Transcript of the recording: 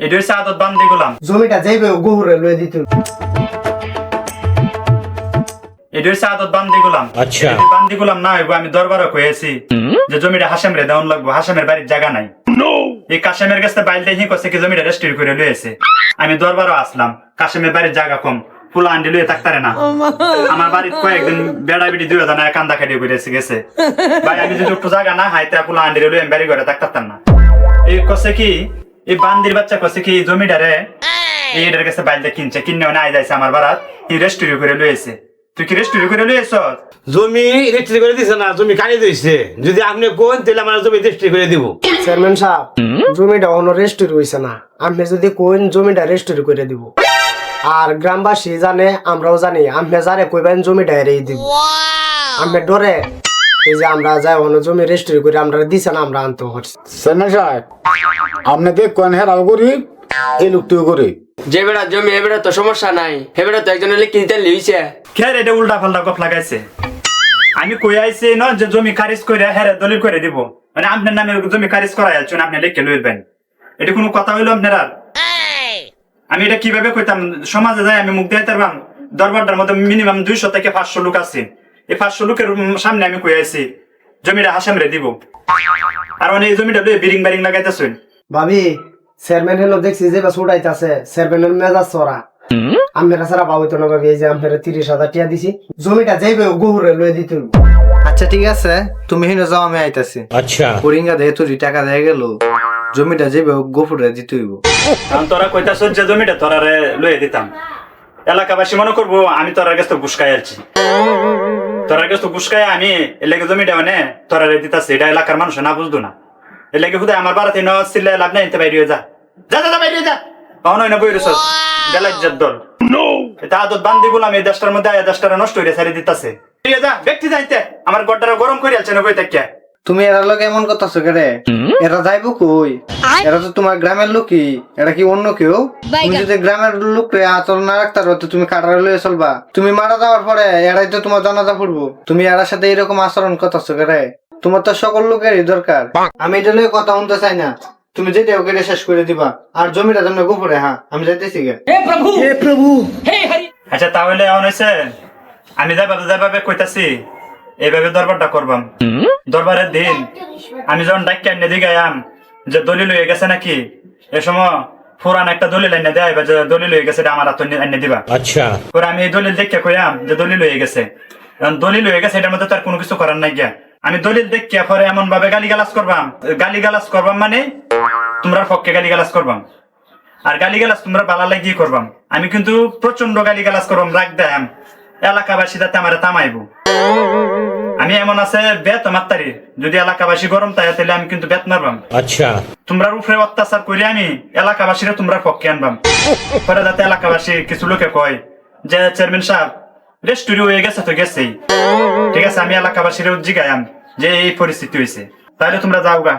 এটা হচ্ছে আদত বান্দি গোলাম। জমিটা যাইবে গহুরে লয়ে দিত। এটা হচ্ছে আদত বান্দি গোলাম। আচ্ছা। যদি বান্দি গোলাম না হইব আমি দরবারও কয়েছি যে জমিটা হাসেম রে দেওয়ান লাগবো, হাসেমের বাড়ির জায়গা নাই। এই কাশেমের কাছে বাইল দিয়ে কছে কি জমিটা রেস্টির করে লয়েছে। আমি দরবারও আসলাম, কাশেমের বাড়ির জায়গা কম, ফুলা আন্ডি লয়ে থাকতারে না। আমার বাড়ির কয়েকদিন বেড়া বেড়ি দুই জানা কান্দা কাটিয়ে বেড়েছে গেছে ভাই, আমি যদি একটু জায়গা না হাইতে ফুলা আন্ডি লয়ে আমি বাড়ি ঘরে থাকতাম না। এই কছে কি এই বান্দির বাচ্চা কছে কি জমিটারে এইটার কাছে বাইল দিয়ে কিনছে, কিনে আয় যাইছে আমার বাড়াত, এই রেস্টুরি করে লয়েছে। তুই কি রেস্টুরি করে লয়েছ? জমি রেজিস্ট্রি করে দিছে না, জমি কাটি দিয়েছে। যদি আপনি কোন তাহলে আমার জমি রেজিস্ট্রি করে দিব। চেয়ারম্যান সাহেব, জমিটা অন্য রেস্টুরি হইছে না, আপনি যদি কোন জমিটা রেস্টুরি করে দিব। আর গ্রামবাসী জানে, আমরাও জানি, আপনি যারে কইবেন জমিটা এরেই দিব। আপনি ডরে এই যে আমরা যাই অন্য জমি রেস্টুরি করে আমরা দিছে না, আমরা আনতে হচ্ছে। চেয়ারম্যান সাহেব, আপনাকে কোন হেরাও করি এই লোকটিও করি। যে বেড়া জমি এ বেড়া তো সমস্যা নাই, হে বেড়া তো একজনের লিখে দিতে লিখছে। খের এটা উল্টা পাল্টা গপ লাগাইছে। আমি কই আইছি না যে জমি খারিজ করে হেরে দলিল করে দিব, মানে আপনার নামে জমি খারিজ করাই আছেন, আপনি লিখে লইবেন। এটা কোনো কথা হইলো আপনারা? আমি এটা কিভাবে কইতাম? সমাজে যাই আমি মুখ দিয়ে পারবাম? দরবারটার মধ্যে মিনিমাম 200 থেকে 500 লোক আছে। এই 500 লোকের সামনে আমি কই আইছি জমিটা হাসাম রে দিব, আর মানে এই জমিটা লয়ে বিরিং বারিং লাগাইতেছেন। ভাবি, চেয়ারম্যান হলো দেখছি যে বাস উঠাইতেছে, চেয়ারম্যানের মেজাজ চড়া। আমরা সারা বাবু তো না ভাবি, এই যে আমরা 30,000 টাকা দিছি, জমিটা যাইবে গহুরে লয়ে দিত। আচ্ছা ঠিক আছে, তুমি হিনে যাও, আমি আইতাছি। আচ্ছা। ফরিঙ্গা দেয় তো টাকা দেয় গেল, জমিটা যাইবে গোফুরে দিতে হইব। কারণ তোরা কইতাছ যে জমিটা তোরা লয়ে দিতাম, এলাকাবাসী মনে করবো আমি তোরার কাছে তো ঘুষকাই আছি। তোরার কাছে তো ঘুষকাই আমি এলাকা জমিটা মানে তোরা দিতাছি, এটা এলাকার মানুষ না বুঝতো না। এলাকা হুদায় আমার বাড়াতে নলে লাভ নাই, বাইরে যা যা যা বাইরে যা, কখনো না বই রেছ বেলাজ্জার দল। এটা আদত বান্দি গুলাম এই দেশটার মধ্যে আয়া দেশটা নষ্ট হইয়া ছাড়ি দিতাছে। যা ব্যক্তি যাইতে আমার গড্ডারা গরম করে আলছে না বই থাকিয়া। তুমি এরা লোক এমন করতেছো কে রে? এরা যাইবো কই? এরা তো তোমার গ্রামের লোকই, এটা কি অন্য কেউ? তুমি যদি গ্রামের লোককে আচরণ না রাখতে পারো তো তুমি কাটারে লয়ে চলবা। তুমি মারা যাওয়ার পরে এরাই তো তোমার জানাজা পড়বো, তুমি এরার সাথে এরকম আচরণ করতেছো কে রে? তোমার তো সকল লোকেরই দরকার। আমি এটা লয়ে কথা শুনতে চাই না, তুমি যেটা ওকে শেষ করে দিবা। আর জমিটা তুমি গোপরে, হ্যাঁ আমি যাইতেছি গে। আচ্ছা তাহলে এমন হয়েছে, আমি যাইভাবে কইতাছি এইভাবে দরবারটা করবাম। দরবারের দিন আমি যখন ডাক্তার এনে দিগাইয়াম যে দলিল হয়ে গেছে নাকি, এ সময় পুরান একটা দলিল এনে দেয় যে দলিল হয়ে গেছে, আমার হাত এনে দিবা। আচ্ছা। পরে আমি এই দলিল দেখে কইয়াম যে দলিল হয়ে গেছে। দলিল হয়ে গেছে, এটার মধ্যে তার কোনো কিছু করার নাই গিয়া। আমি দলিল দেখিয়া পরে এমন ভাবে গালিগালাজ করবাম মানে তোমরা পক্ষে গালিগালাজ করবাম, আর গালিগালাজ তোমরা বালা লাগিয়ে করবাম। আমি কিন্তু প্রচন্ড গালিগালাজ করবাম, রাগ দেয়াম, এলাকাবাসী যাতে আমার তামাইবো। আমি এমন আছে বেত মাত্তারি, যদি এলাকাবাসী গরম তাই তাহলে আমি কিন্তু বেত মারবাম। আচ্ছা। তোমরা উপরে অত্যাচার করে আমি এলাকাবাসীরা তোমরা পক্ষে আনবাম, পরে যাতে এলাকাবাসী কিছু লোকে কয় যে চেয়ারম্যান সাহেব রেস্টুরি হয়ে গেছে তো গেছেই, ঠিক আছে আমি এলাকাবাসীরা জিগায়াম যে এই পরিস্থিতি হয়েছে, তাহলে তোমরা যাও গা।